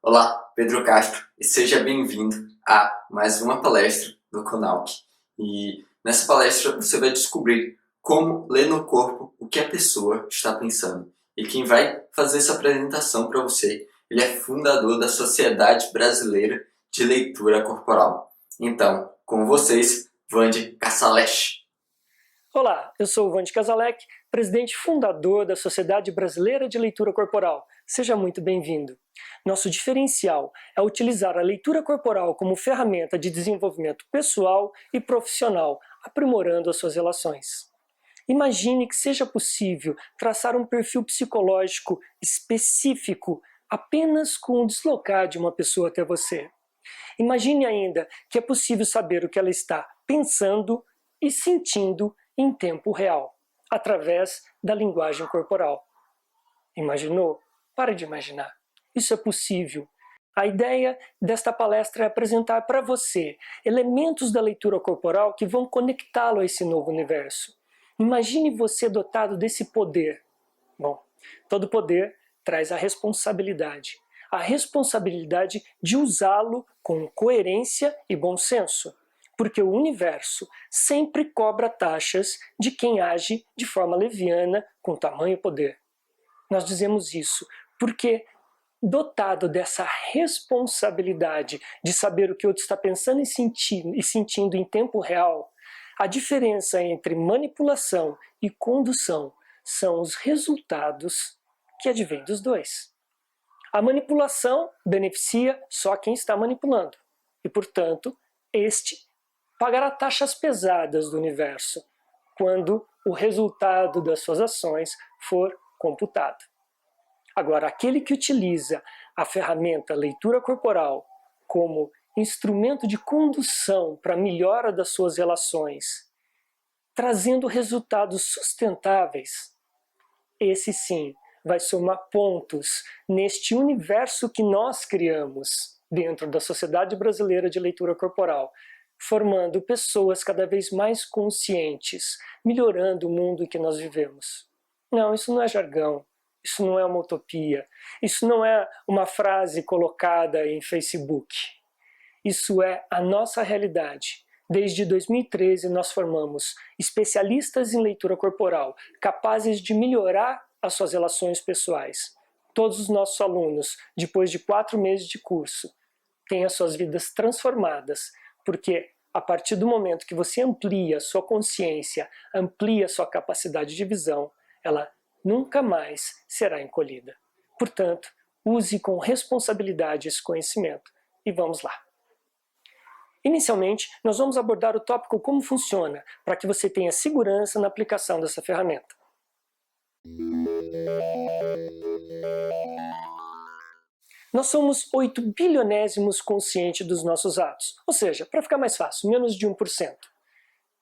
Olá, Pedro Castro, e seja bem-vindo a mais uma palestra do Conalc. E nessa palestra você vai descobrir como ler no corpo o que a pessoa está pensando. E quem vai fazer essa apresentação para você, ele é fundador da Sociedade Brasileira de Leitura Corporal. Então, com vocês, Vande Cassalec. Olá, eu sou o Vande Casalec, presidente fundador da Sociedade Brasileira de Leitura Corporal. Seja muito bem-vindo. Nosso diferencial é utilizar a leitura corporal como ferramenta de desenvolvimento pessoal e profissional, aprimorando as suas relações. Imagine que seja possível traçar um perfil psicológico específico apenas com o deslocar de uma pessoa até você. Imagine ainda que é possível saber o que ela está pensando e sentindo em tempo real, através da linguagem corporal. Imaginou? Pare de imaginar. Isso é possível. A ideia desta palestra é apresentar para você elementos da leitura corporal que vão conectá-lo a esse novo universo. Imagine você dotado desse poder. Bom, todo poder traz a responsabilidade. A responsabilidade de usá-lo com coerência e bom senso. Porque o universo sempre cobra taxas de quem age de forma leviana com tamanho poder. Nós dizemos isso porque, dotado dessa responsabilidade de saber o que o outro está pensando e sentindo em tempo real, a diferença entre manipulação e condução são os resultados que advêm dos dois. A manipulação beneficia só quem está manipulando e, portanto, este pagará taxas pesadas do universo quando o resultado das suas ações for computado. Agora, aquele que utiliza a ferramenta leitura corporal como instrumento de condução para a melhora das suas relações, trazendo resultados sustentáveis, esse sim vai somar pontos neste universo que nós criamos dentro da Sociedade Brasileira de Leitura Corporal, formando pessoas cada vez mais conscientes, melhorando o mundo em que nós vivemos. Não, isso não é jargão, isso não é uma utopia, isso não é uma frase colocada em Facebook. Isso é a nossa realidade. Desde 2013 nós formamos especialistas em leitura corporal, capazes de melhorar as suas relações pessoais. Todos os nossos alunos, depois de 4 meses de curso, têm as suas vidas transformadas, porque a partir do momento que você amplia a sua consciência, amplia a sua capacidade de visão, ela nunca mais será encolhida. Portanto, use com responsabilidade esse conhecimento. E vamos lá. Inicialmente, nós vamos abordar o tópico como funciona, para que você tenha segurança na aplicação dessa ferramenta. Nós somos 8 bilionésimos conscientes dos nossos atos, ou seja, para ficar mais fácil, menos de 1%.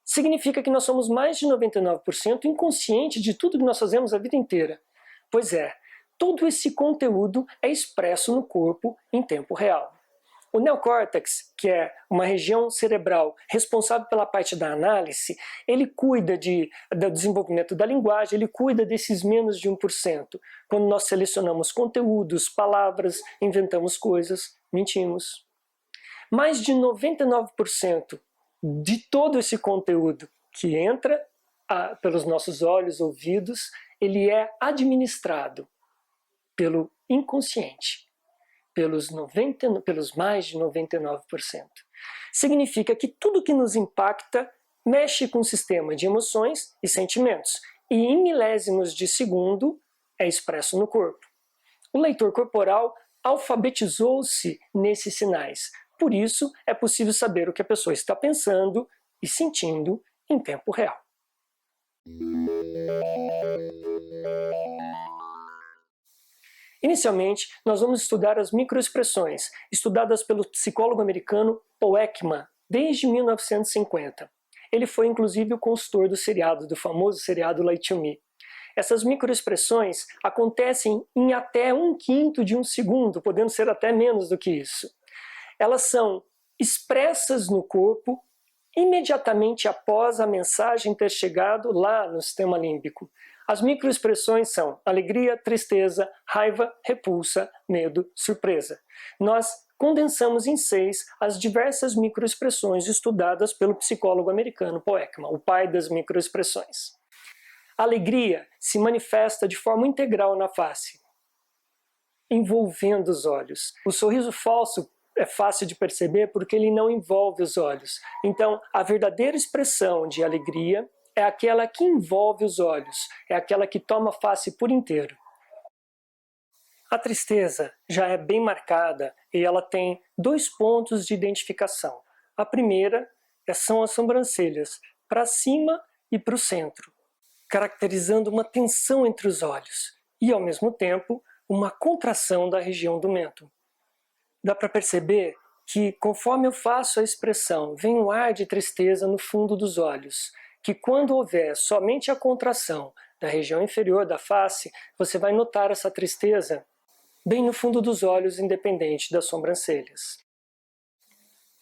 Significa que nós somos mais de 99% inconsciente de tudo que nós fazemos a vida inteira. Pois é, todo esse conteúdo é expresso no corpo em tempo real. O neocórtex, que é uma região cerebral responsável pela parte da análise, ele cuida do desenvolvimento da linguagem, ele cuida desses menos de 1%. Quando nós selecionamos conteúdos, palavras, inventamos coisas, mentimos. Mais de 99% de todo esse conteúdo que entra pelos nossos olhos, ouvidos, ele é administrado pelo inconsciente. Pelos mais de 99%. Significa que tudo que nos impacta mexe com o sistema de emoções e sentimentos, e em milésimos de segundo é expresso no corpo. O leitor corporal alfabetizou-se nesses sinais, por isso é possível saber o que a pessoa está pensando e sentindo em tempo real. Inicialmente, nós vamos estudar as microexpressões, estudadas pelo psicólogo americano Paul Ekman, desde 1950. Ele foi inclusive o consultor do famoso seriado Lie to Me. Essas microexpressões acontecem em até 1/5 de um segundo, podendo ser até menos do que isso. Elas são expressas no corpo imediatamente após a mensagem ter chegado lá no sistema límbico. As microexpressões são alegria, tristeza, raiva, repulsa, medo, surpresa. Nós condensamos em 6 as diversas microexpressões estudadas pelo psicólogo americano Paul Ekman, o pai das microexpressões. A alegria se manifesta de forma integral na face, envolvendo os olhos. O sorriso falso é fácil de perceber porque ele não envolve os olhos. Então, a verdadeira expressão de alegria é aquela que envolve os olhos, é aquela que toma a face por inteiro. A tristeza já é bem marcada e ela tem 2 pontos de identificação. A primeira são as sobrancelhas, para cima e para o centro, caracterizando uma tensão entre os olhos e, ao mesmo tempo, uma contração da região do mento. Dá para perceber que, conforme eu faço a expressão, vem um ar de tristeza no fundo dos olhos, que quando houver somente a contração da região inferior da face, você vai notar essa tristeza bem no fundo dos olhos, independente das sobrancelhas.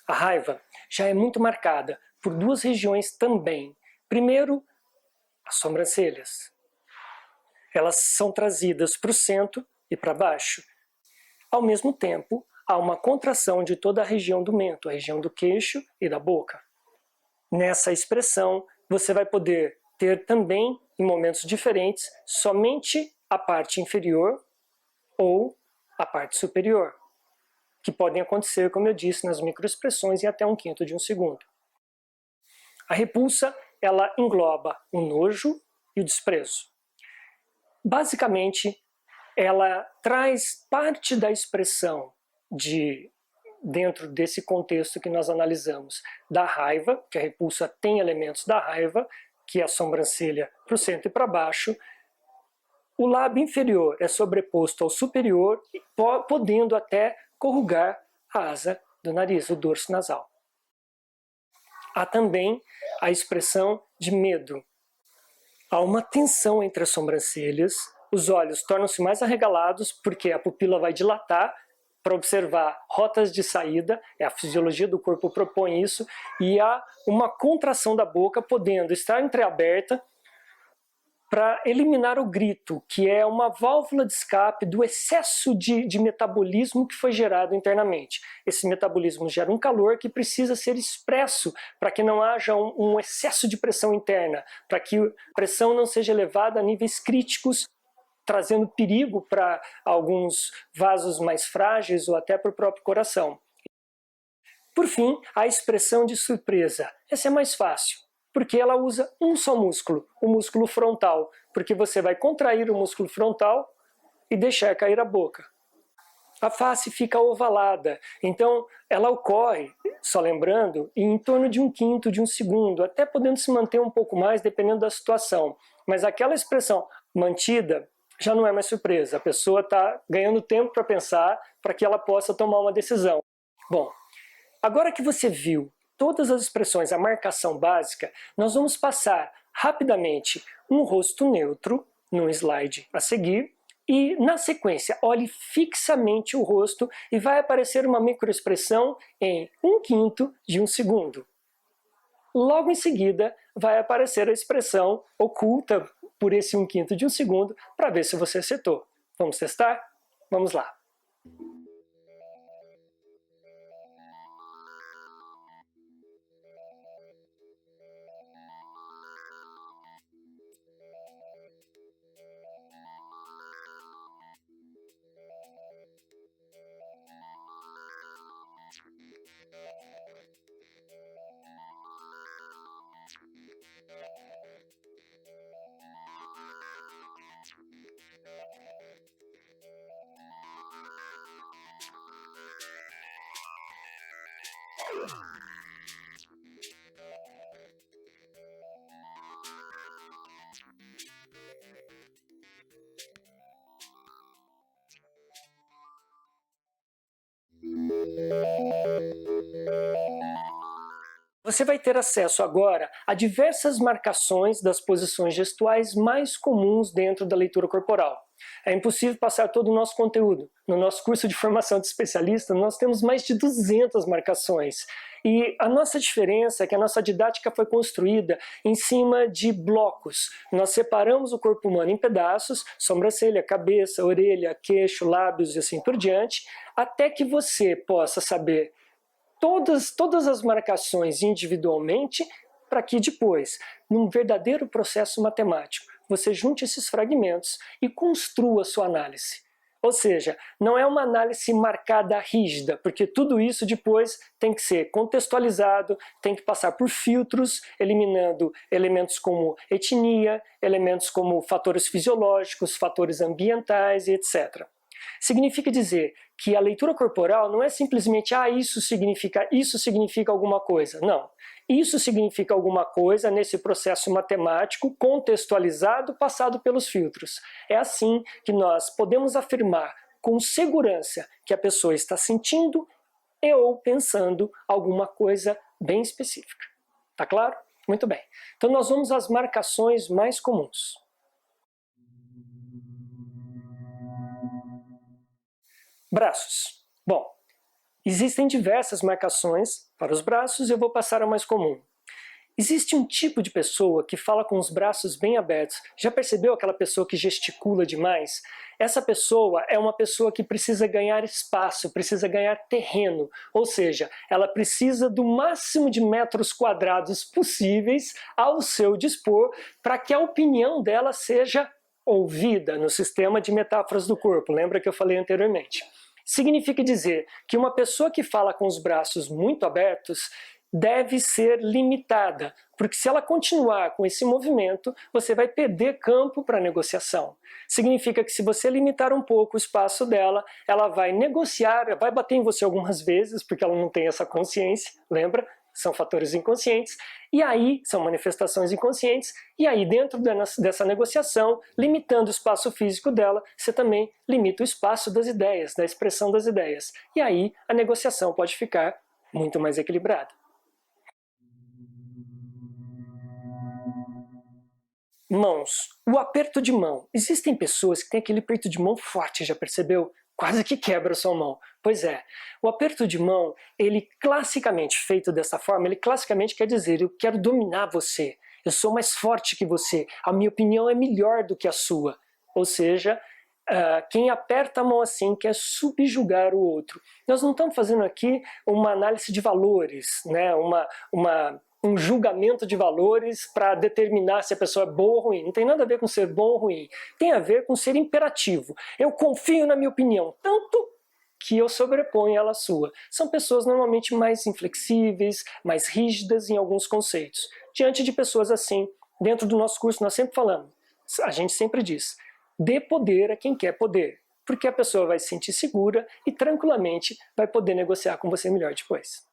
A raiva já é muito marcada por 2 regiões também. Primeiro, as sobrancelhas. Elas são trazidas para o centro e para baixo. Ao mesmo tempo, há uma contração de toda a região do mento, a região do queixo e da boca. Nessa expressão, você vai poder ter também, em momentos diferentes, somente a parte inferior ou a parte superior, que podem acontecer, como eu disse, nas microexpressões em até 1/5 de um segundo. A repulsa, ela engloba o nojo e o desprezo. Basicamente, ela traz parte da expressão dentro desse contexto que nós analisamos, da raiva, que a repulsa tem elementos da raiva, que é a sobrancelha para o centro e para baixo. O lábio inferior é sobreposto ao superior, podendo até corrugar a asa do nariz, o dorso nasal. Há também a expressão de medo. Há uma tensão entre as sobrancelhas, os olhos tornam-se mais arregalados porque a pupila vai dilatar para observar rotas de saída, a fisiologia do corpo propõe isso, e há uma contração da boca, podendo estar entreaberta, para eliminar o grito, que é uma válvula de escape do excesso de metabolismo que foi gerado internamente. Esse metabolismo gera um calor que precisa ser expresso para que não haja um excesso de pressão interna, para que a pressão não seja elevada a níveis críticos, trazendo perigo para alguns vasos mais frágeis ou até para o próprio coração. Por fim, a expressão de surpresa. Essa é mais fácil, porque ela usa um só músculo, o músculo frontal, porque você vai contrair o músculo frontal e deixar cair a boca. A face fica ovalada, então ela ocorre, só lembrando, em torno de 1/5 de um segundo, até podendo se manter um pouco mais dependendo da situação. Mas aquela expressão mantida já não é mais surpresa, a pessoa está ganhando tempo para pensar para que ela possa tomar uma decisão. Bom, agora que você viu todas as expressões, a marcação básica, nós vamos passar rapidamente um rosto neutro no slide a seguir e, na sequência, olhe fixamente o rosto e vai aparecer uma microexpressão em 1/5 de um segundo. Logo em seguida, vai aparecer a expressão oculta por esse 1/5 de um segundo para ver se você acertou. Vamos testar? Vamos lá. Você vai ter acesso agora a diversas marcações das posições gestuais mais comuns dentro da leitura corporal. É impossível passar todo o nosso conteúdo. No nosso curso de formação de especialista, nós temos mais de 200 marcações. E a nossa diferença é que a nossa didática foi construída em cima de blocos. Nós separamos o corpo humano em pedaços, sobrancelha, cabeça, orelha, queixo, lábios e assim por diante, até que você possa saber todas as marcações individualmente, para que depois, num verdadeiro processo matemático, você junte esses fragmentos e construa a sua análise. Ou seja, não é uma análise marcada rígida, porque tudo isso depois tem que ser contextualizado, tem que passar por filtros, eliminando elementos como etnia, elementos como fatores fisiológicos, fatores ambientais e etc. Significa dizer que a leitura corporal não é simplesmente isso significa alguma coisa. Não. Isso significa alguma coisa nesse processo matemático contextualizado, passado pelos filtros. É assim que nós podemos afirmar com segurança que a pessoa está sentindo e ou pensando alguma coisa bem específica. Tá claro? Muito bem. Então nós vamos às marcações mais comuns. Braços. Bom, existem diversas marcações para os braços e eu vou passar a mais comum. Existe um tipo de pessoa que fala com os braços bem abertos. Já percebeu aquela pessoa que gesticula demais? Essa pessoa é uma pessoa que precisa ganhar espaço, precisa ganhar terreno. Ou seja, ela precisa do máximo de metros quadrados possíveis ao seu dispor para que a opinião dela seja ouvida no sistema de metáforas do corpo. Lembra que eu falei anteriormente? Significa dizer que uma pessoa que fala com os braços muito abertos deve ser limitada, porque se ela continuar com esse movimento, você vai perder campo para negociação. Significa que se você limitar um pouco o espaço dela, ela vai negociar, vai bater em você algumas vezes, porque ela não tem essa consciência, lembra? São fatores inconscientes, e aí são manifestações inconscientes, e aí dentro dessa negociação, limitando o espaço físico dela, você também limita o espaço das ideias, da expressão das ideias. E aí a negociação pode ficar muito mais equilibrada. Mãos. O aperto de mão. Existem pessoas que têm aquele aperto de mão forte, já percebeu? Quase que quebra a sua mão. Pois é, o aperto de mão, ele classicamente feito dessa forma, ele classicamente quer dizer, eu quero dominar você, eu sou mais forte que você, a minha opinião é melhor do que a sua. Ou seja, quem aperta a mão assim quer subjugar o outro. Nós não estamos fazendo aqui uma análise de valores, né? Um julgamento de valores para determinar se a pessoa é boa ou ruim. Não tem nada a ver com ser bom ou ruim. Tem a ver com ser imperativo. Eu confio na minha opinião, tanto que eu sobreponho ela à sua. São pessoas normalmente mais inflexíveis, mais rígidas em alguns conceitos. Diante de pessoas assim, dentro do nosso curso nós sempre falamos, a gente sempre diz, dê poder a quem quer poder, porque a pessoa vai se sentir segura e tranquilamente vai poder negociar com você melhor depois.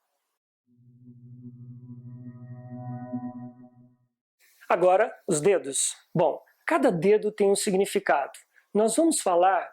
Agora, os dedos. Bom, cada dedo tem um significado. Nós vamos falar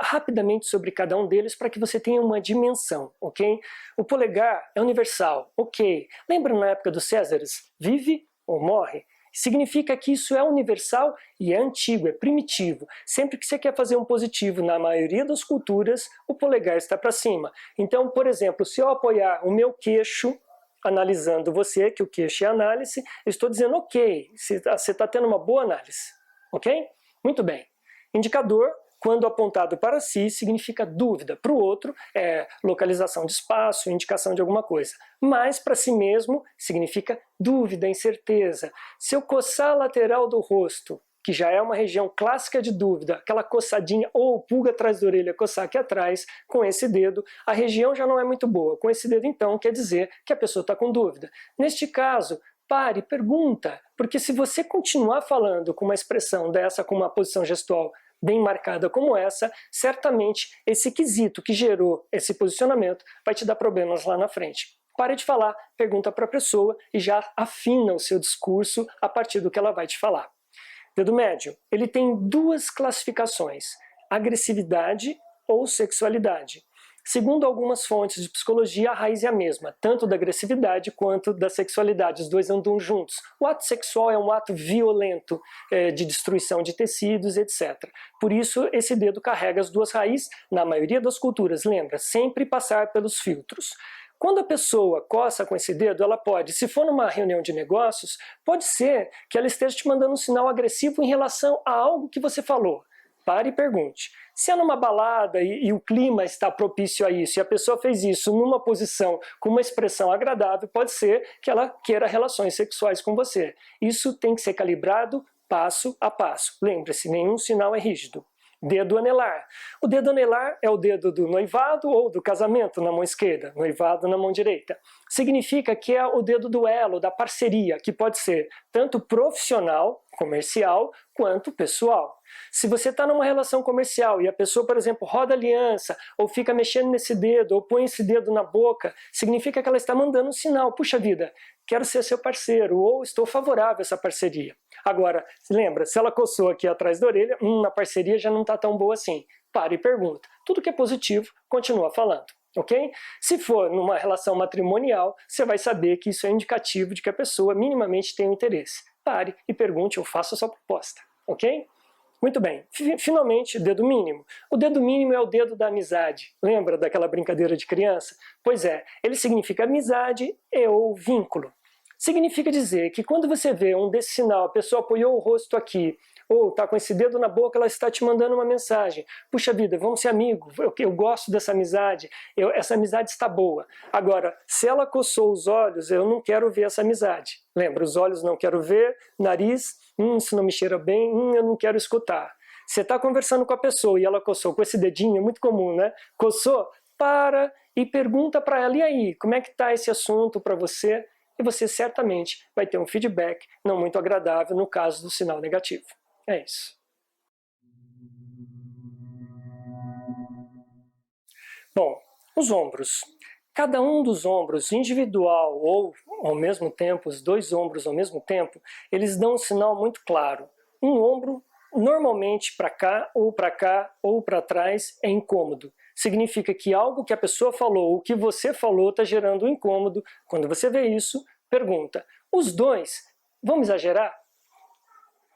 rapidamente sobre cada um deles para que você tenha uma dimensão, ok? O polegar é universal, ok. Lembra na época dos Césares? Vive ou morre? Significa que isso é universal e é antigo, é primitivo. Sempre que você quer fazer um positivo na maioria das culturas, o polegar está para cima. Então, por exemplo, se eu apoiar o meu queixo, analisando você, que o queixo é análise, eu estou dizendo ok, você está tendo uma boa análise, ok? Muito bem. Indicador, quando apontado para si, significa dúvida. Para o outro, é localização de espaço, indicação de alguma coisa. Mas para si mesmo, significa dúvida, incerteza. Se eu coçar a lateral do rosto, que já é uma região clássica de dúvida, aquela coçadinha ou pulga atrás da orelha, coçar aqui atrás, com esse dedo, a região já não é muito boa. Com esse dedo, então, quer dizer que a pessoa está com dúvida. Neste caso, pare, pergunta, porque se você continuar falando com uma expressão dessa, com uma posição gestual bem marcada como essa, certamente esse quesito que gerou esse posicionamento vai te dar problemas lá na frente. Pare de falar, pergunta para a pessoa e já afina o seu discurso a partir do que ela vai te falar. Dedo médio, ele tem duas classificações, agressividade ou sexualidade. Segundo algumas fontes de psicologia, a raiz é a mesma, tanto da agressividade quanto da sexualidade. Os dois andam juntos. O ato sexual é um ato violento de destruição de tecidos, etc. Por isso, esse dedo carrega as duas raízes. Na maioria das culturas, lembra, sempre passar pelos filtros. Quando a pessoa coça com esse dedo, ela pode, se for numa reunião de negócios, pode ser que ela esteja te mandando um sinal agressivo em relação a algo que você falou. Pare e pergunte. Se é numa balada e o clima está propício a isso, e a pessoa fez isso numa posição com uma expressão agradável, pode ser que ela queira relações sexuais com você. Isso tem que ser calibrado passo a passo. Lembre-se, nenhum sinal é rígido. Dedo anelar. O dedo anelar é o dedo do noivado ou do casamento na mão esquerda, noivado na mão direita. Significa que é o dedo do elo, da parceria, que pode ser tanto profissional, comercial, quanto pessoal. Se você está numa relação comercial e a pessoa, por exemplo, roda aliança, ou fica mexendo nesse dedo, ou põe esse dedo na boca, significa que ela está mandando um sinal, puxa vida, quero ser seu parceiro, ou estou favorável a essa parceria. Agora, lembra, se ela coçou aqui atrás da orelha, a parceria já não está tão boa assim. Para e pergunta. Tudo que é positivo, continua falando. Ok? Se for numa relação matrimonial, você vai saber que isso é indicativo de que a pessoa minimamente tem um interesse. Pare e pergunte ou faça a sua proposta. Ok? Muito bem. Finalmente, dedo mínimo. O dedo mínimo é o dedo da amizade. Lembra daquela brincadeira de criança? Pois é, ele significa amizade e ou vínculo. Significa dizer que quando você vê um desse sinal, a pessoa apoiou o rosto aqui, ou está com esse dedo na boca, ela está te mandando uma mensagem. Puxa vida, vamos ser amigos, eu gosto dessa amizade, essa amizade está boa. Agora, se ela coçou os olhos, eu não quero ver essa amizade. Lembra, os olhos não quero ver, nariz, isso não me cheira bem, eu não quero escutar. Você está conversando com a pessoa e ela coçou com esse dedinho, é muito comum, né? Coçou, para e pergunta para ela, e aí, como é que está esse assunto para você? E você certamente vai ter um feedback não muito agradável no caso do sinal negativo. É isso. Bom, os ombros. Cada um dos ombros, individual ou ao mesmo tempo, os dois ombros ao mesmo tempo, eles dão um sinal muito claro. Um ombro, normalmente para cá ou para trás, é incômodo. Significa que algo que a pessoa falou ou que você falou está gerando um incômodo. Quando você vê isso, pergunta, os dois, vamos exagerar?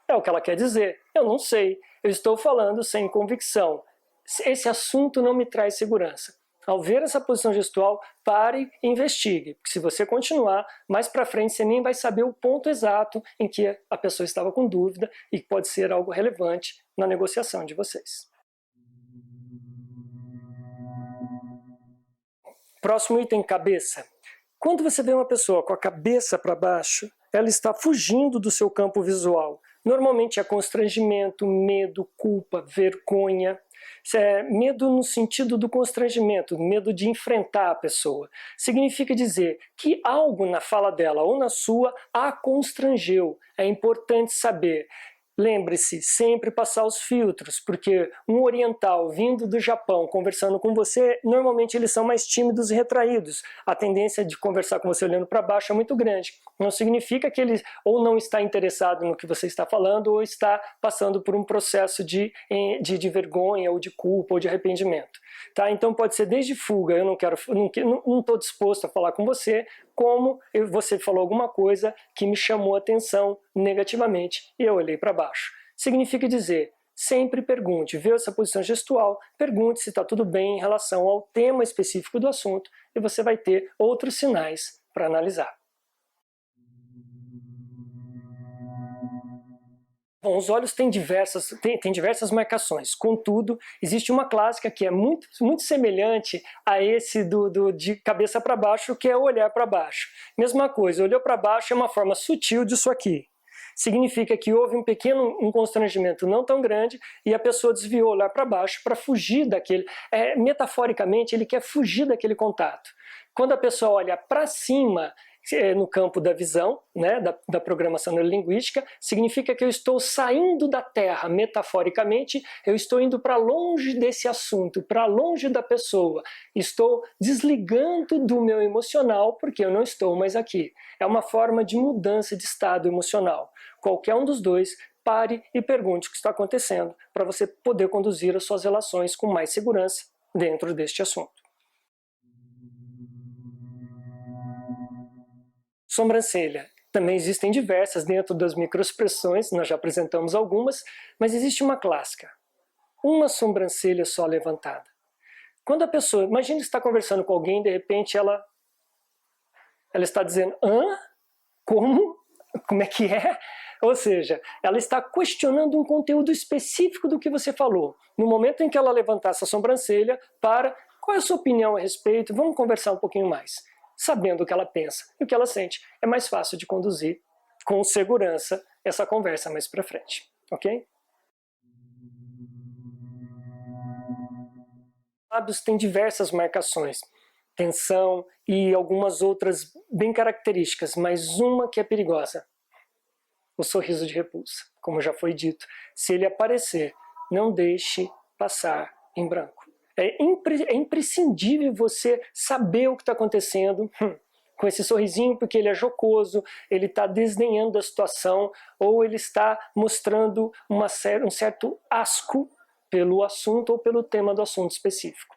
É o que ela quer dizer. Eu não sei, eu estou falando sem convicção. Esse assunto não me traz segurança. Ao ver essa posição gestual, pare e investigue, porque se você continuar, mais para frente você nem vai saber o ponto exato em que a pessoa estava com dúvida e que pode ser algo relevante na negociação de vocês. Próximo item, cabeça. Quando você vê uma pessoa com a cabeça para baixo, ela está fugindo do seu campo visual. Normalmente é constrangimento, medo, culpa, vergonha. Medo no sentido do constrangimento, medo de enfrentar a pessoa. Significa dizer que algo na fala dela ou na sua a constrangeu. É importante saber. Lembre-se, sempre passar os filtros, porque um oriental vindo do Japão conversando com você, normalmente eles são mais tímidos e retraídos. A tendência de conversar com você olhando para baixo é muito grande. Não significa que ele ou não está interessado no que você está falando ou está passando por um processo de vergonha ou de culpa ou de arrependimento. Tá? Então pode ser desde fuga, eu não estou disposto a falar com você, como você falou alguma coisa que me chamou a atenção negativamente e eu olhei para baixo. Significa dizer, sempre pergunte, vê essa posição gestual, pergunte se está tudo bem em relação ao tema específico do assunto e você vai ter outros sinais para analisar. Bom, os olhos têm diversas marcações, contudo, existe uma clássica que é muito semelhante a esse de cabeça para baixo, que é o olhar para baixo. Mesma coisa, olhou para baixo é uma forma sutil disso aqui. Significa que houve um constrangimento não tão grande e a pessoa desviou o olhar para baixo para fugir daquele... metaforicamente, ele quer fugir daquele contato. Quando a pessoa olha para cima, no campo da visão, né, da programação neurolinguística, significa que eu estou saindo da Terra, metaforicamente, eu estou indo para longe desse assunto, para longe da pessoa, estou desligando do meu emocional porque eu não estou mais aqui. É uma forma de mudança de estado emocional. Qualquer um dos dois, pare e pergunte o que está acontecendo para você poder conduzir as suas relações com mais segurança dentro deste assunto. Sobrancelha. Também existem diversas dentro das microexpressões, nós já apresentamos algumas, mas existe uma clássica. Uma sobrancelha só levantada. Quando a pessoa, imagine que está conversando com alguém, de repente ela está dizendo, hã? Como? Como é que é? Ou seja, ela está questionando um conteúdo específico do que você falou. No momento em que ela levantar essa sobrancelha, qual é a sua opinião a respeito? Vamos conversar um pouquinho mais. Sabendo o que ela pensa e o que ela sente, é mais fácil de conduzir com segurança essa conversa mais para frente, ok? Lábios têm diversas marcações, tensão e algumas outras bem características, mas uma que é perigosa. O sorriso de repulsa, como já foi dito. Se ele aparecer, não deixe passar em branco. É imprescindível você saber o que está acontecendo com esse sorrisinho, porque ele é jocoso, ele está desdenhando da situação, ou ele está mostrando um certo asco pelo assunto ou pelo tema do assunto específico.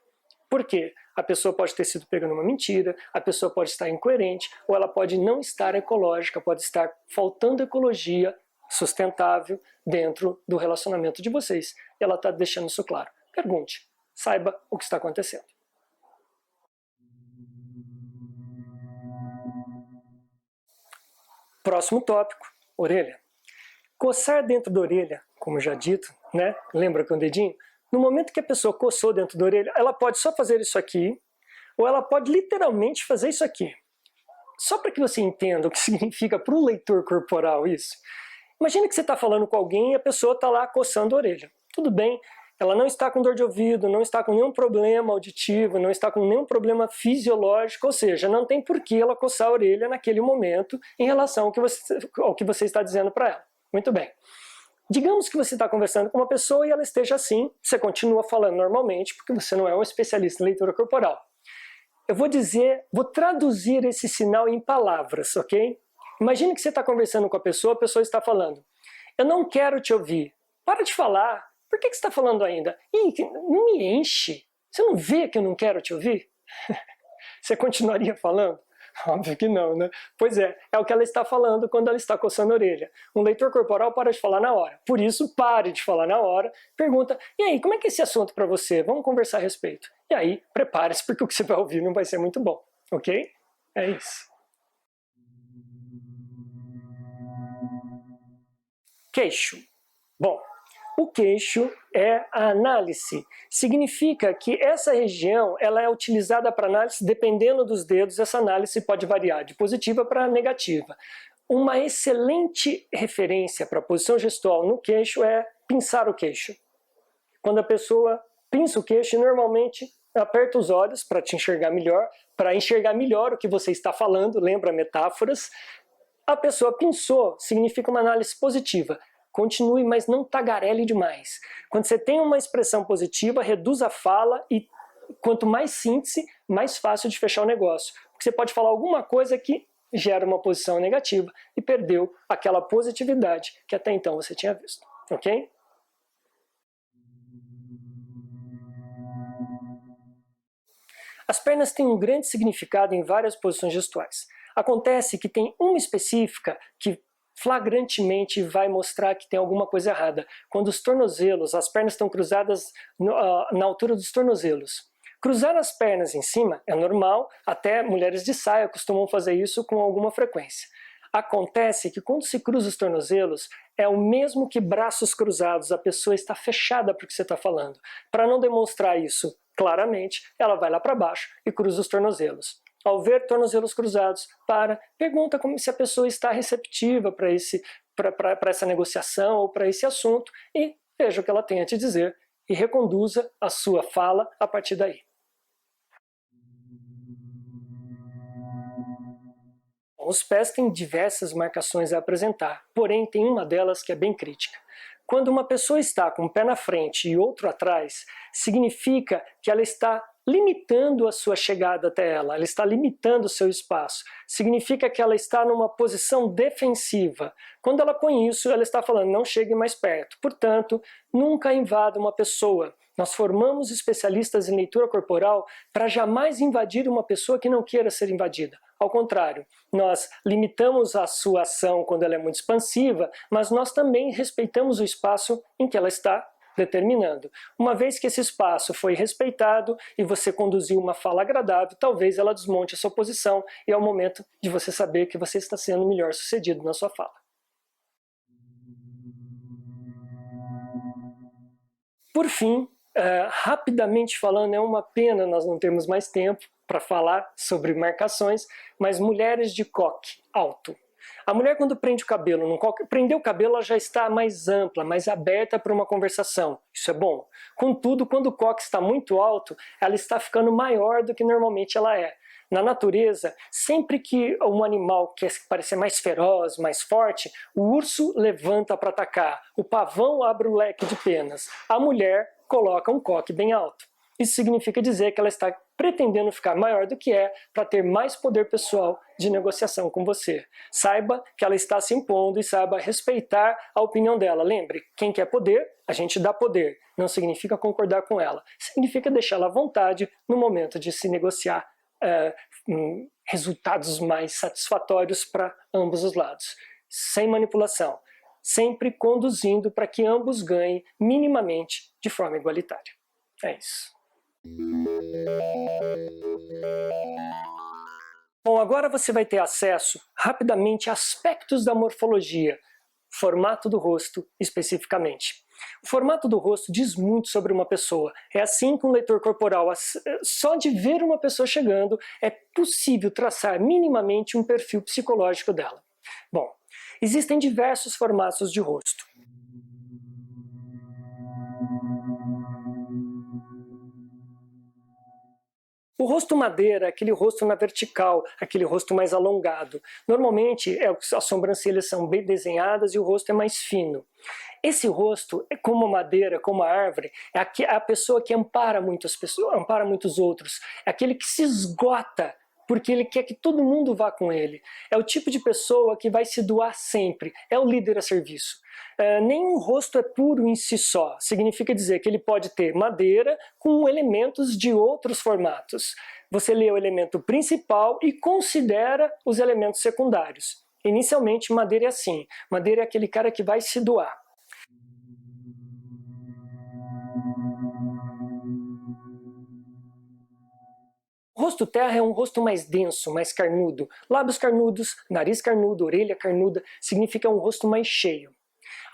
Por quê? A pessoa pode ter sido pegando uma mentira, a pessoa pode estar incoerente, ou ela pode não estar ecológica, pode estar faltando ecologia sustentável dentro do relacionamento de vocês. E ela está deixando isso claro. Pergunte, saiba o que está acontecendo. Próximo tópico, orelha. Coçar dentro da orelha, como já dito, né? Lembra com o dedinho? No momento que a pessoa coçou dentro da orelha, ela pode só fazer isso aqui, ou ela pode literalmente fazer isso aqui. Só para que você entenda o que significa para o leitor corporal isso. Imagina que você está falando com alguém e a pessoa está lá coçando a orelha. Tudo bem, ela não está com dor de ouvido, não está com nenhum problema auditivo, não está com nenhum problema fisiológico, ou seja, não tem por que ela coçar a orelha naquele momento em relação ao que você está dizendo para ela. Muito bem. Digamos que você está conversando com uma pessoa e ela esteja assim, você continua falando normalmente, porque você não é um especialista em leitura corporal. Eu vou traduzir esse sinal em palavras, ok? Imagine que você está conversando com a pessoa está falando, eu não quero te ouvir, para de falar, por que você está falando ainda? Ih, não me enche, você não vê que eu não quero te ouvir? Você continuaria falando? Óbvio que não, né? Pois é o que ela está falando quando ela está coçando a orelha. Um leitor corporal para de falar na hora. Por isso, pare de falar na hora, pergunta, e aí, como é que é esse assunto para você? Vamos conversar a respeito. E aí, prepare-se, porque o que você vai ouvir não vai ser muito bom, ok? É isso. Queixo. Bom, o queixo é a análise. Significa que essa região ela é utilizada para análise, dependendo dos dedos, essa análise pode variar de positiva para negativa. Uma excelente referência para a posição gestual no queixo é pinçar o queixo. Quando a pessoa pinça o queixo, normalmente aperta os olhos para enxergar melhor o que você está falando, lembra metáforas. A pessoa pinçou, significa uma análise positiva. Continue, mas não tagarele demais. Quando você tem uma expressão positiva, reduz a fala e quanto mais síntese, mais fácil de fechar o negócio. Porque você pode falar alguma coisa que gera uma posição negativa e perdeu aquela positividade que até então você tinha visto. Ok? As pernas têm um grande significado em várias posições gestuais. Acontece que tem uma específica que flagrantemente vai mostrar que tem alguma coisa errada. Quando os tornozelos, as pernas estão cruzadas na altura dos tornozelos. Cruzar as pernas em cima é normal, até mulheres de saia costumam fazer isso com alguma frequência. Acontece que quando se cruza os tornozelos, é o mesmo que braços cruzados, a pessoa está fechada para o que você está falando. Para não demonstrar isso claramente, ela vai lá para baixo e cruza os tornozelos. Ao ver tornozelos cruzados, pergunta como se a pessoa está receptiva para essa negociação ou para esse assunto e veja o que ela tem a te dizer e reconduza a sua fala a partir daí. Os pés têm diversas marcações a apresentar, porém tem uma delas que é bem crítica. Quando uma pessoa está com um pé na frente e outro atrás, significa que ela está limitando a sua chegada até ela está limitando o seu espaço. Significa que ela está numa posição defensiva. Quando ela põe isso, ela está falando, não chegue mais perto. Portanto, nunca invada uma pessoa. Nós formamos especialistas em leitura corporal para jamais invadir uma pessoa que não queira ser invadida. Ao contrário, nós limitamos a sua ação quando ela é muito expansiva, mas nós também respeitamos o espaço em que ela está determinando. Uma vez que esse espaço foi respeitado e você conduziu uma fala agradável, talvez ela desmonte a sua posição e é o momento de você saber que você está sendo melhor sucedido na sua fala. Por fim, rapidamente falando, é uma pena nós não termos mais tempo para falar sobre marcações, mas mulheres de coque alto. A mulher, quando prende o cabelo num coque, prender o cabelo, ela já está mais ampla, mais aberta para uma conversação. Isso é bom. Contudo, quando o coque está muito alto, ela está ficando maior do que normalmente ela é. Na natureza, sempre que um animal quer parecer mais feroz, mais forte, o urso levanta para atacar, o pavão abre o leque de penas, a mulher coloca um coque bem alto. Isso significa dizer que ela está pretendendo ficar maior do que é para ter mais poder pessoal de negociação com você. Saiba que ela está se impondo e saiba respeitar a opinião dela. Lembre, quem quer poder, a gente dá poder. Não significa concordar com ela. Significa deixá-la à vontade no momento de se negociar resultados mais satisfatórios para ambos os lados. Sem manipulação. Sempre conduzindo para que ambos ganhem minimamente de forma igualitária. É isso. Bom, agora você vai ter acesso rapidamente a aspectos da morfologia, formato do rosto especificamente. O formato do rosto diz muito sobre uma pessoa. É assim que um leitor corporal, só de ver uma pessoa chegando, é possível traçar minimamente um perfil psicológico dela. Bom, existem diversos formatos de rosto. O rosto madeira é aquele rosto na vertical, aquele rosto mais alongado. Normalmente as sobrancelhas são bem desenhadas e o rosto é mais fino. Esse rosto, como a madeira, como a árvore, é a pessoa que ampara muitas pessoas, ampara muitos outros. É aquele que se esgota porque ele quer que todo mundo vá com ele. É o tipo de pessoa que vai se doar sempre. É o líder a serviço. Nenhum rosto é puro em si só. Significa dizer que ele pode ter madeira com elementos de outros formatos. Você lê o elemento principal e considera os elementos secundários. Inicialmente, madeira é assim. Madeira é aquele cara que vai se doar. O rosto terra é um rosto mais denso, mais carnudo. Lábios carnudos, nariz carnudo, orelha carnuda, significa um rosto mais cheio.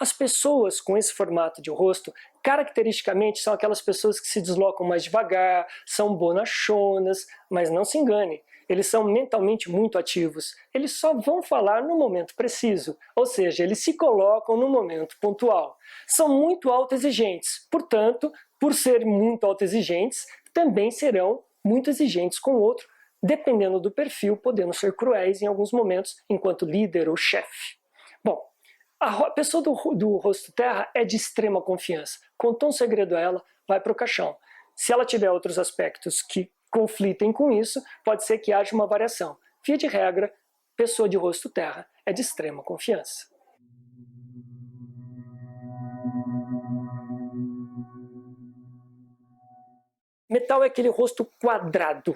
As pessoas com esse formato de rosto, caracteristicamente, são aquelas pessoas que se deslocam mais devagar, são bonachonas, mas não se engane, eles são mentalmente muito ativos. Eles só vão falar no momento preciso, ou seja, eles se colocam no momento pontual. São muito autoexigentes, portanto, por serem muito autoexigentes, também serão muito exigentes com o outro, dependendo do perfil, podendo ser cruéis em alguns momentos, enquanto líder ou chefe. Bom, a pessoa do rosto terra é de extrema confiança. Contou um segredo a ela, vai para o caixão. Se ela tiver outros aspectos que conflitem com isso, pode ser que haja uma variação. Via de regra, pessoa de rosto terra é de extrema confiança. Metal é aquele rosto quadrado.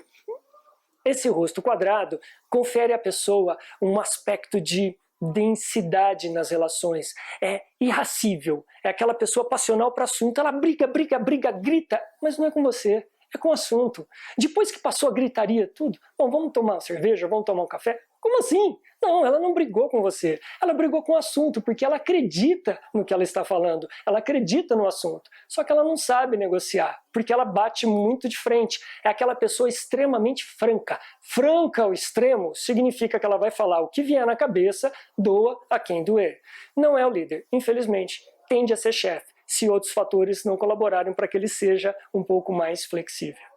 Esse rosto quadrado confere à pessoa um aspecto de densidade nas relações. É irracível. É aquela pessoa passional para assunto. Ela briga, grita, mas não é com você. É com o assunto. Depois que passou a gritaria, tudo, bom, vamos tomar uma cerveja, vamos tomar um café? Como assim? Não, ela não brigou com você. Ela brigou com o assunto, porque ela acredita no que ela está falando. Ela acredita no assunto. Só que ela não sabe negociar, porque ela bate muito de frente. É aquela pessoa extremamente franca. Franca ao extremo significa que ela vai falar o que vier na cabeça, doa a quem doer. Não é o líder, infelizmente. Tende a ser chefe, se outros fatores não colaborarem para que ele seja um pouco mais flexível.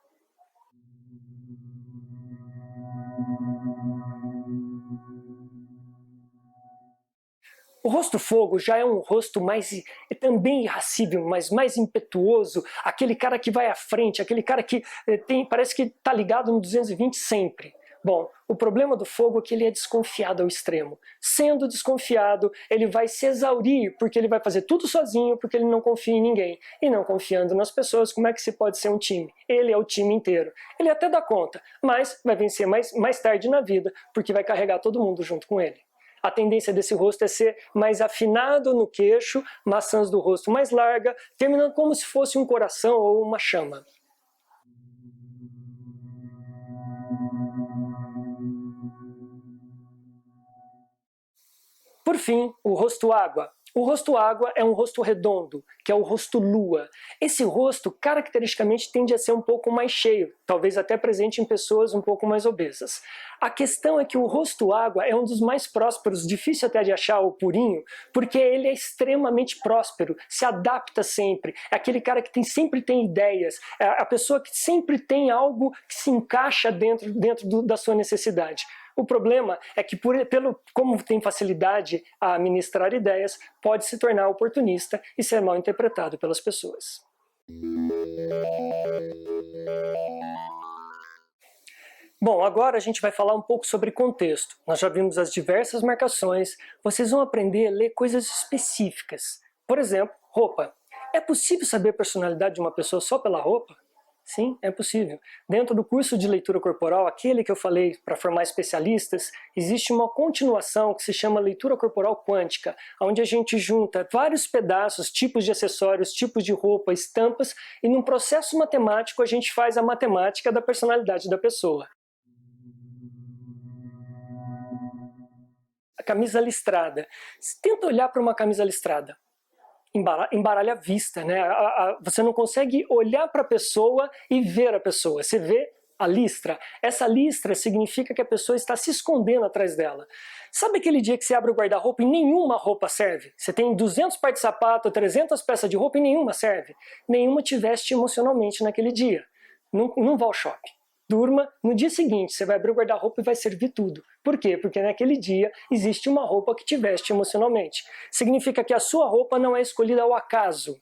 O rosto fogo já é um rosto também irracível, mas mais impetuoso, aquele cara que vai à frente, aquele cara que parece que está ligado no 220 sempre. Bom, o problema do fogo é que ele é desconfiado ao extremo. Sendo desconfiado, ele vai se exaurir, porque ele vai fazer tudo sozinho, porque ele não confia em ninguém. E não confiando nas pessoas, como é que se pode ser um time? Ele é o time inteiro. Ele até dá conta, mas vai vencer mais tarde na vida, porque vai carregar todo mundo junto com ele. A tendência desse rosto é ser mais afinado no queixo, maçãs do rosto mais larga, terminando como se fosse um coração ou uma chama. Por fim, o rosto água. O rosto água é um rosto redondo, que é o rosto lua. Esse rosto, caracteristicamente, tende a ser um pouco mais cheio, talvez até presente em pessoas um pouco mais obesas. A questão é que o rosto água é um dos mais prósperos, difícil até de achar o purinho, porque ele é extremamente próspero, se adapta sempre, é aquele cara que sempre tem ideias, é a pessoa que sempre tem algo que se encaixa dentro da sua necessidade. O problema é que, como tem facilidade a administrar ideias, pode se tornar oportunista e ser mal interpretado pelas pessoas. Bom, agora a gente vai falar um pouco sobre contexto. Nós já vimos as diversas marcações, vocês vão aprender a ler coisas específicas. Por exemplo, roupa. É possível saber a personalidade de uma pessoa só pela roupa? Sim, é possível. Dentro do curso de leitura corporal, aquele que eu falei para formar especialistas, existe uma continuação que se chama leitura corporal quântica, onde a gente junta vários pedaços, tipos de acessórios, tipos de roupa, estampas, e num processo matemático a gente faz a matemática da personalidade da pessoa. A camisa listrada. Tenta olhar para uma camisa listrada. Embaralha a vista, né? Você não consegue olhar para a pessoa e ver a pessoa, você vê a listra. Essa listra significa que a pessoa está se escondendo atrás dela. Sabe aquele dia que você abre o guarda-roupa e nenhuma roupa serve? Você tem 200 pares de sapato, 300 peças de roupa e nenhuma serve? Nenhuma te veste emocionalmente naquele dia. Não vá ao shopping. Durma, no dia seguinte você vai abrir o guarda-roupa e vai servir tudo. Por quê? Porque naquele dia existe uma roupa que te veste emocionalmente. Significa que a sua roupa não é escolhida ao acaso,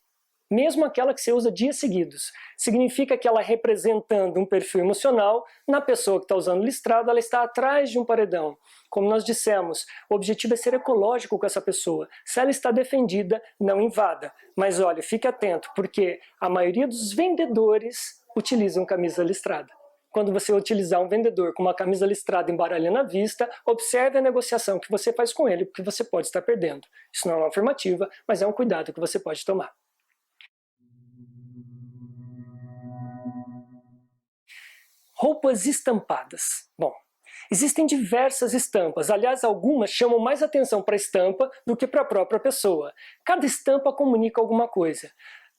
mesmo aquela que você usa dias seguidos. Significa que ela representando um perfil emocional, na pessoa que está usando listrado, ela está atrás de um paredão. Como nós dissemos, o objetivo é ser ecológico com essa pessoa. Se ela está defendida, não invada. Mas olha, fique atento, porque a maioria dos vendedores utilizam camisa listrada. Quando você utilizar um vendedor com uma camisa listrada embaralhando a vista, observe a negociação que você faz com ele, porque você pode estar perdendo. Isso não é uma afirmativa, mas é um cuidado que você pode tomar. Roupas estampadas. Bom, existem diversas estampas, aliás, algumas chamam mais atenção para a estampa do que para a própria pessoa. Cada estampa comunica alguma coisa.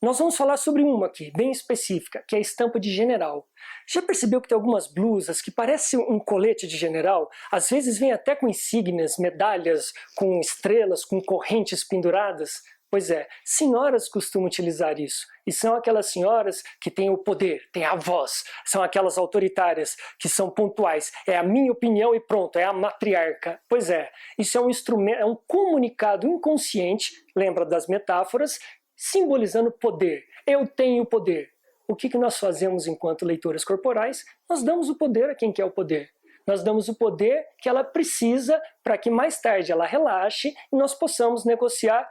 Nós vamos falar sobre uma aqui, bem específica, que é a estampa de general. Já percebeu que tem algumas blusas que parecem um colete de general? Às vezes vem até com insígnias, medalhas, com estrelas, com correntes penduradas? Pois é, senhoras costumam utilizar isso. E são aquelas senhoras que têm o poder, têm a voz. São aquelas autoritárias que são pontuais. É a minha opinião e pronto, é a matriarca. Pois é, isso é um instrumento, é um comunicado inconsciente, lembra das metáforas, simbolizando poder. Eu tenho poder. O que nós fazemos enquanto leitoras corporais? Nós damos o poder a quem quer o poder. Nós damos o poder que ela precisa para que mais tarde ela relaxe e nós possamos negociar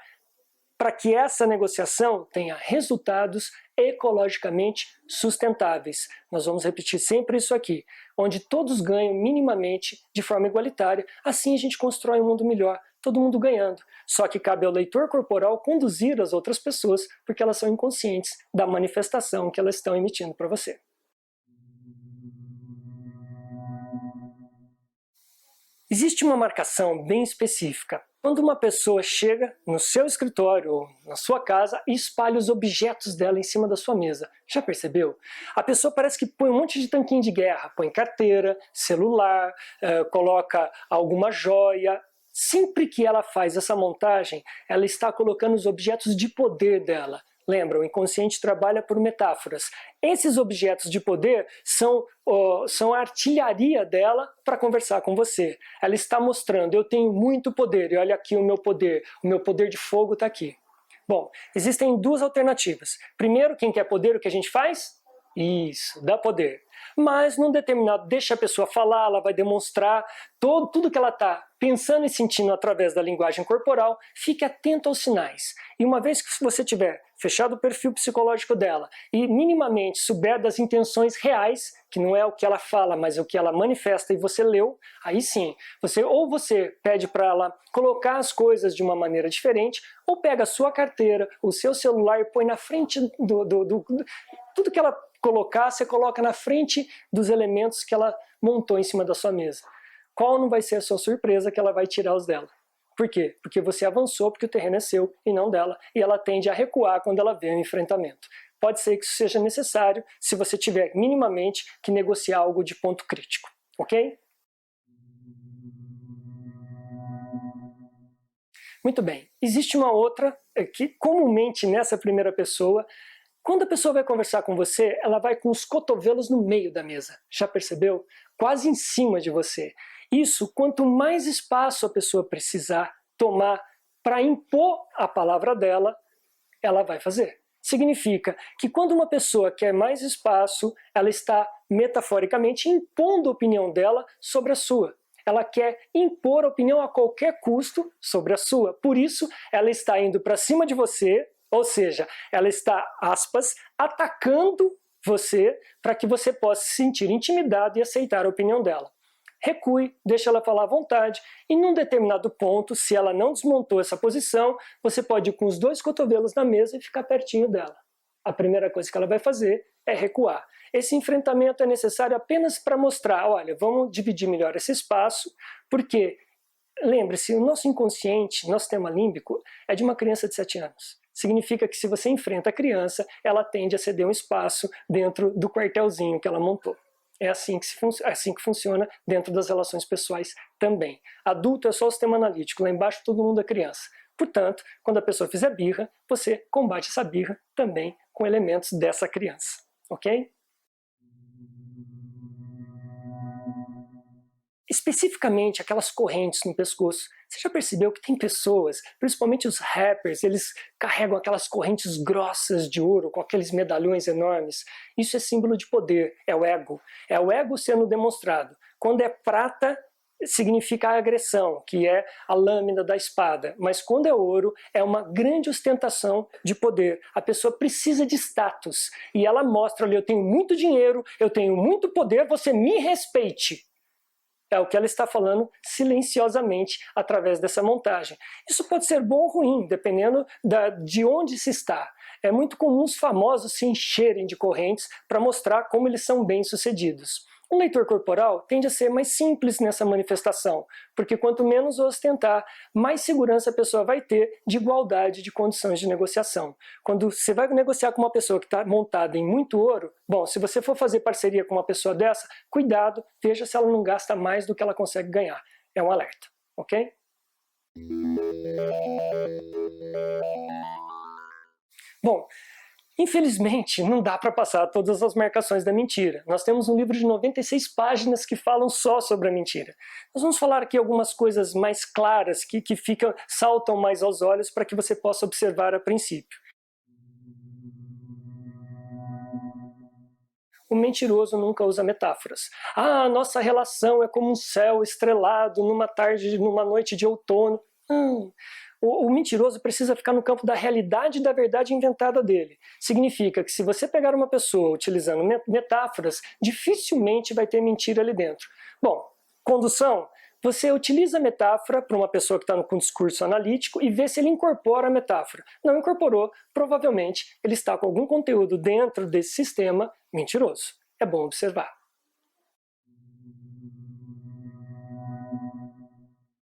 para que essa negociação tenha resultados ecologicamente sustentáveis. Nós vamos repetir sempre isso aqui, onde todos ganham minimamente de forma igualitária, assim a gente constrói um mundo melhor, todo mundo ganhando. Só que cabe ao leitor corporal conduzir as outras pessoas, porque elas são inconscientes da manifestação que elas estão emitindo para você. Existe uma marcação bem específica. Quando uma pessoa chega no seu escritório ou na sua casa e espalha os objetos dela em cima da sua mesa. Já percebeu? A pessoa parece que põe um monte de tanquinho de guerra, põe carteira, celular, coloca alguma joia. Sempre que ela faz essa montagem, ela está colocando os objetos de poder dela. Lembra, o inconsciente trabalha por metáforas. Esses objetos de poder são a artilharia dela para conversar com você. Ela está mostrando, eu tenho muito poder, e olha aqui o meu poder de fogo está aqui. Bom, existem duas alternativas. Primeiro, quem quer poder, o que a gente faz? Isso, dá poder. Mas num determinado, deixa a pessoa falar, ela vai demonstrar tudo que ela está pensando e sentindo através da linguagem corporal, fique atento aos sinais. E uma vez que você tiver fechado o perfil psicológico dela e minimamente souber das intenções reais, que não é o que ela fala, mas o que ela manifesta e você leu, aí sim, você pede para ela colocar as coisas de uma maneira diferente, ou pega a sua carteira, o seu celular e põe na frente tudo que ela colocar, você coloca na frente dos elementos que ela montou em cima da sua mesa. Qual não vai ser a sua surpresa que ela vai tirar os dela? Por quê? Porque você avançou, porque o terreno é seu e não dela, e ela tende a recuar quando ela vê o enfrentamento. Pode ser que isso seja necessário se você tiver minimamente que negociar algo de ponto crítico, ok? Muito bem. Existe uma outra que comumente nessa primeira pessoa, quando a pessoa vai conversar com você, ela vai com os cotovelos no meio da mesa. Já percebeu? Quase em cima de você. Isso, quanto mais espaço a pessoa precisar tomar para impor a palavra dela, ela vai fazer. Significa que quando uma pessoa quer mais espaço, ela está metaforicamente impondo a opinião dela sobre a sua. Ela quer impor a opinião a qualquer custo sobre a sua. Por isso, ela está indo para cima de você, ou seja, ela está, aspas, atacando você para que você possa se sentir intimidado e aceitar a opinião dela. Recue, deixa ela falar à vontade, e num determinado ponto, se ela não desmontou essa posição, você pode ir com os dois cotovelos na mesa e ficar pertinho dela. A primeira coisa que ela vai fazer é recuar. Esse enfrentamento é necessário apenas para mostrar, olha, vamos dividir melhor esse espaço, porque, lembre-se, o nosso inconsciente, nosso sistema límbico, é de uma criança de 7 anos. Significa que se você enfrenta a criança, ela tende a ceder um espaço dentro do quartelzinho que ela montou. É assim que funciona dentro das relações pessoais também. Adulto é só o sistema analítico, lá embaixo todo mundo é criança. Portanto, quando a pessoa fizer birra, você combate essa birra também com elementos dessa criança. Ok? Especificamente aquelas correntes no pescoço. Você já percebeu que tem pessoas, principalmente os rappers, eles carregam aquelas correntes grossas de ouro com aqueles medalhões enormes? Isso é símbolo de poder, é o ego. É o ego sendo demonstrado. Quando é prata, significa a agressão, que é a lâmina da espada. Mas quando é ouro, é uma grande ostentação de poder. A pessoa precisa de status. E ela mostra ali, eu tenho muito dinheiro, eu tenho muito poder, você me respeite. É o que ela está falando silenciosamente através dessa montagem. Isso pode ser bom ou ruim, dependendo de onde se está. É muito comum os famosos se encherem de correntes para mostrar como eles são bem-sucedidos. Um leitor corporal tende a ser mais simples nessa manifestação, porque quanto menos ostentar, mais segurança a pessoa vai ter de igualdade de condições de negociação. Quando você vai negociar com uma pessoa que está montada em muito ouro, bom, se você for fazer parceria com uma pessoa dessa, cuidado, veja se ela não gasta mais do que ela consegue ganhar. É um alerta, ok? Bom, infelizmente, não dá para passar todas as marcações da mentira. Nós temos um livro de 96 páginas que falam só sobre a mentira. Nós vamos falar aqui algumas coisas mais claras que saltam mais aos olhos para que você possa observar a princípio. O mentiroso nunca usa metáforas. Ah, nossa relação é como um céu estrelado numa noite de outono. O mentiroso precisa ficar no campo da realidade e da verdade inventada dele. Significa que se você pegar uma pessoa utilizando metáforas, dificilmente vai ter mentira ali dentro. Bom, condução, você utiliza a metáfora para uma pessoa que está com discurso analítico e vê se ele incorpora a metáfora. Não incorporou, provavelmente ele está com algum conteúdo dentro desse sistema mentiroso. É bom observar.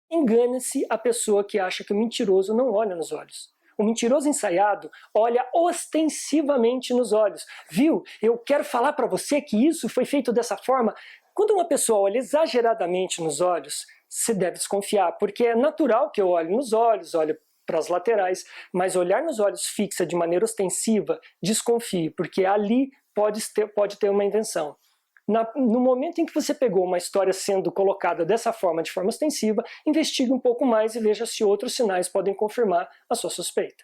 Engane-se a pessoa que acha que o mentiroso não olha nos olhos. O mentiroso ensaiado olha ostensivamente nos olhos. Viu? Eu quero falar para você que isso foi feito dessa forma. Quando uma pessoa olha exageradamente nos olhos, você deve desconfiar, porque é natural que eu olhe nos olhos, olhe para as laterais, mas olhar nos olhos fixa de maneira ostensiva, desconfie, porque ali pode ter uma invenção. No momento em que você pegou uma história sendo colocada dessa forma, de forma ostensiva, investigue um pouco mais e veja se outros sinais podem confirmar a sua suspeita.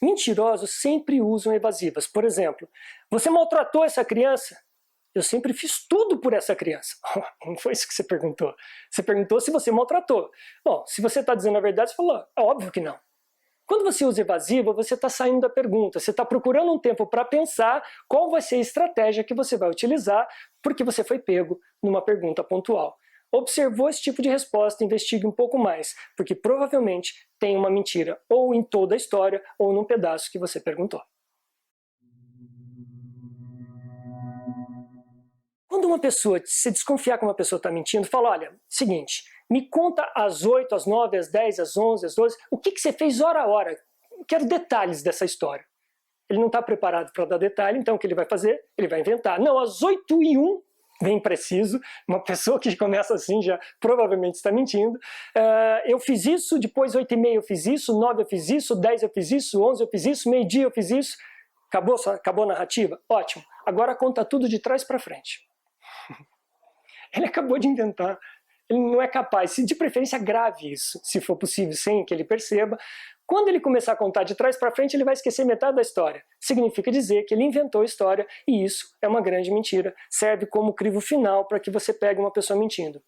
Mentirosos sempre usam evasivas. Por exemplo, você maltratou essa criança? Eu sempre fiz tudo por essa criança. Não foi isso que você perguntou. Você perguntou se você maltratou. Bom, se você está dizendo a verdade, você falou, é óbvio que não. Quando você usa evasiva, você está saindo da pergunta, você está procurando um tempo para pensar qual vai ser a estratégia que você vai utilizar, porque você foi pego numa pergunta pontual. Observou esse tipo de resposta, investigue um pouco mais, porque provavelmente tem uma mentira, ou em toda a história, ou num pedaço que você perguntou. Quando uma pessoa, se desconfiar que uma pessoa está mentindo, fala, olha, seguinte, me conta às 8, às 9, às 10, às 11, às 12, o que você fez hora a hora? Quero detalhes dessa história. Ele não está preparado para dar detalhe, então o que ele vai fazer? Ele vai inventar. Não, às 8h01, bem preciso, uma pessoa que começa assim já provavelmente está mentindo. Eu fiz isso, depois 8h30 eu fiz isso, 9 eu fiz isso, 10 eu fiz isso, 11 eu fiz isso, meio-dia eu fiz isso. Acabou a narrativa? Ótimo. Agora conta tudo de trás para frente. Ele acabou de inventar. Ele não é capaz, se de preferência grave isso, se for possível, sem que ele perceba. Quando ele começar a contar de trás para frente, ele vai esquecer metade da história. Significa dizer que ele inventou a história e isso é uma grande mentira. Serve como crivo final para que você pegue uma pessoa mentindo.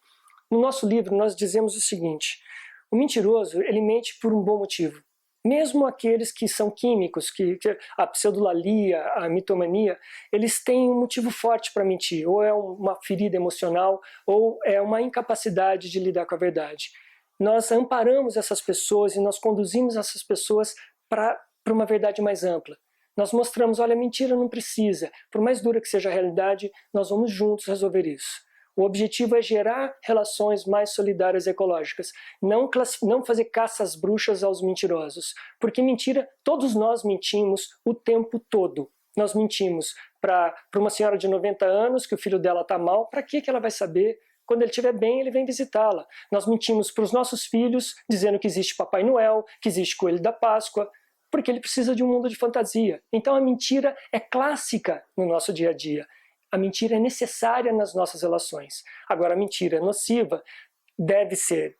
No nosso livro, nós dizemos o seguinte, o mentiroso, ele mente por um bom motivo. Mesmo aqueles que são químicos, que a pseudolalia, a mitomania, eles têm um motivo forte para mentir, ou é uma ferida emocional, ou é uma incapacidade de lidar com a verdade. Nós amparamos essas pessoas e nós conduzimos essas pessoas para uma verdade mais ampla. Nós mostramos, olha, mentira não precisa, por mais dura que seja a realidade, nós vamos juntos resolver isso. O objetivo é gerar relações mais solidárias e ecológicas, não fazer caça às bruxas aos mentirosos, porque mentira, todos nós mentimos o tempo todo. Nós mentimos para uma senhora de 90 anos que o filho dela está mal, para que ela vai saber? Quando ele estiver bem, ele vem visitá-la. Nós mentimos para os nossos filhos, dizendo que existe Papai Noel, que existe Coelho da Páscoa, porque ele precisa de um mundo de fantasia. Então a mentira é clássica no nosso dia a dia. A mentira é necessária nas nossas relações. Agora, a mentira nociva deve ser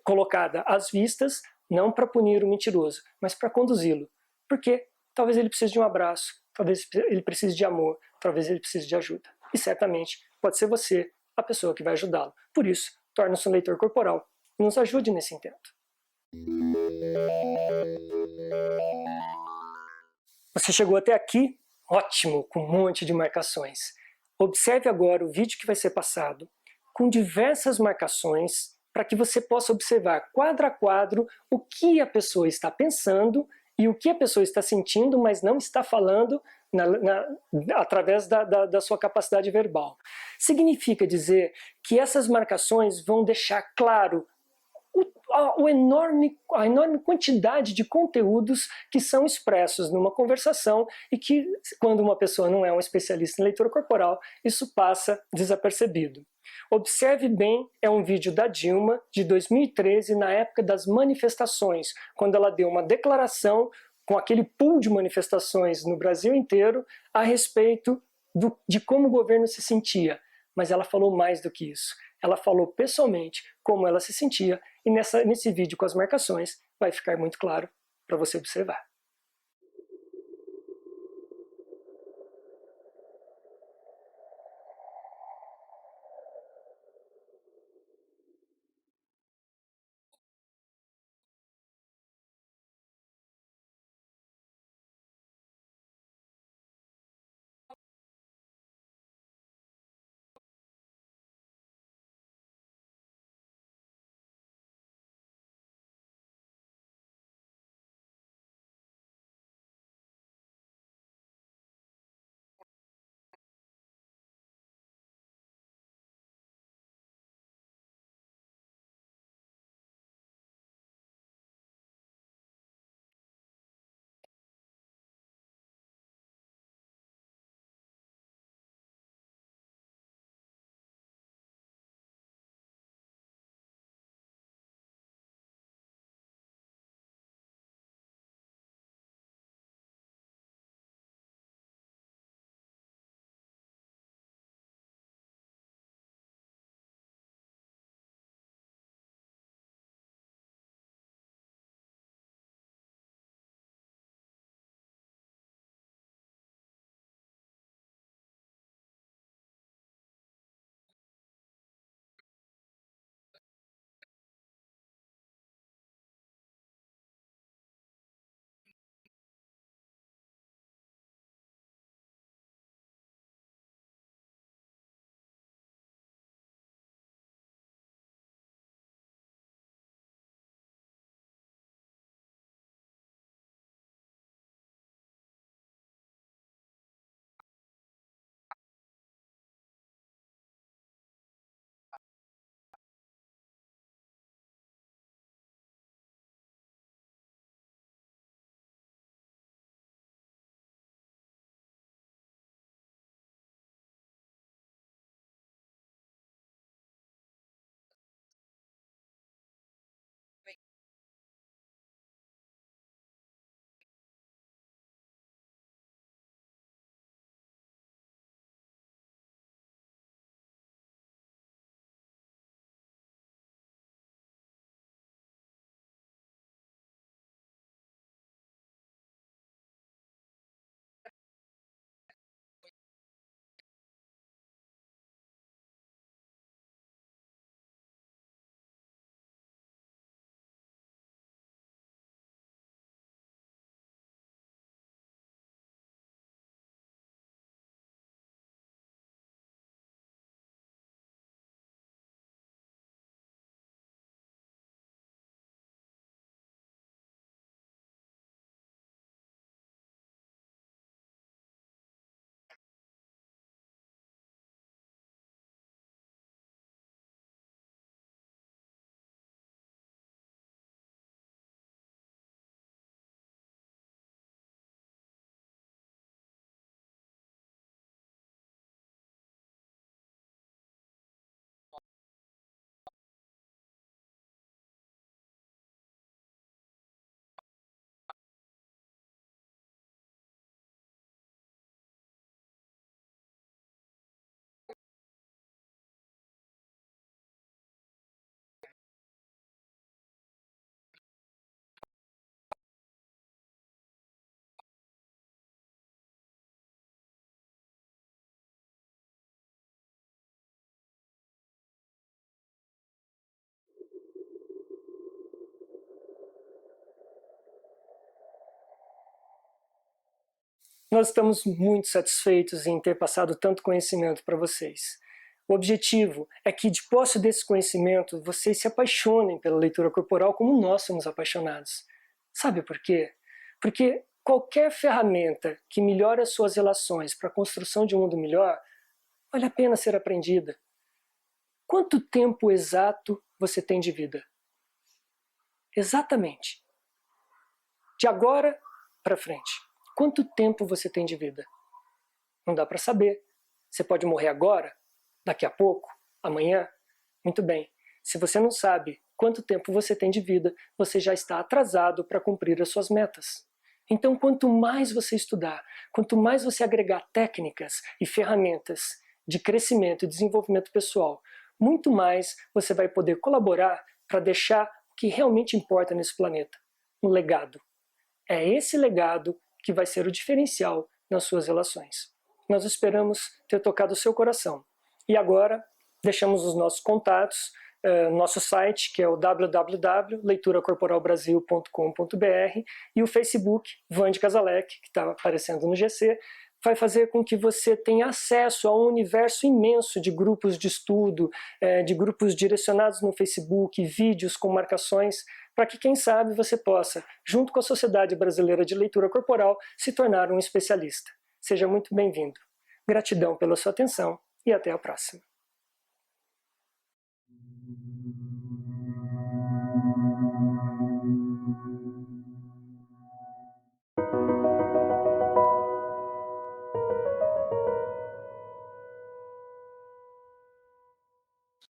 colocada às vistas, não para punir o mentiroso, mas para conduzi-lo. Porque talvez ele precise de um abraço, talvez ele precise de amor, talvez ele precise de ajuda. E certamente pode ser você a pessoa que vai ajudá-lo. Por isso, torne-se um leitor corporal e nos ajude nesse intento. Você chegou até aqui? Ótimo, com um monte de marcações. Observe agora o vídeo que vai ser passado com diversas marcações para que você possa observar quadro a quadro o que a pessoa está pensando e o que a pessoa está sentindo, mas não está falando através da sua capacidade verbal. Significa dizer que essas marcações vão deixar claro a enorme quantidade de conteúdos que são expressos numa conversação e que, quando uma pessoa não é um especialista em leitura corporal, isso passa desapercebido. Observe bem, é um vídeo da Dilma, de 2013, na época das manifestações, quando ela deu uma declaração com aquele pool de manifestações no Brasil inteiro a respeito de como o governo se sentia. Mas ela falou mais do que isso. Ela falou pessoalmente como ela se sentia e nesse vídeo com as marcações vai ficar muito claro para você observar. Nós estamos muito satisfeitos em ter passado tanto conhecimento para vocês. O objetivo é que, de posse desse conhecimento, vocês se apaixonem pela leitura corporal como nós somos apaixonados. Sabe por quê? Porque qualquer ferramenta que melhore as suas relações para a construção de um mundo melhor, vale a pena ser aprendida. Quanto tempo exato você tem de vida? Exatamente. De agora para frente. Quanto tempo você tem de vida? Não dá para saber. Você pode morrer agora, daqui a pouco, amanhã. Muito bem. Se você não sabe quanto tempo você tem de vida, você já está atrasado para cumprir as suas metas. Então, quanto mais você estudar, quanto mais você agregar técnicas e ferramentas de crescimento e desenvolvimento pessoal, muito mais você vai poder colaborar para deixar o que realmente importa nesse planeta, um legado. É esse legado que vai ser o diferencial nas suas relações. Nós esperamos ter tocado o seu coração. E agora, deixamos os nossos contatos, nosso site, que é o www.leituracorporalbrasil.com.br, e o Facebook, Vande Casalec, que está aparecendo no GC, vai fazer com que você tenha acesso a um universo imenso de grupos de estudo, de grupos direcionados no Facebook, vídeos com marcações, para que, quem sabe, você possa, junto com a Sociedade Brasileira de Leitura Corporal, se tornar um especialista. Seja muito bem-vindo. Gratidão pela sua atenção e até a próxima.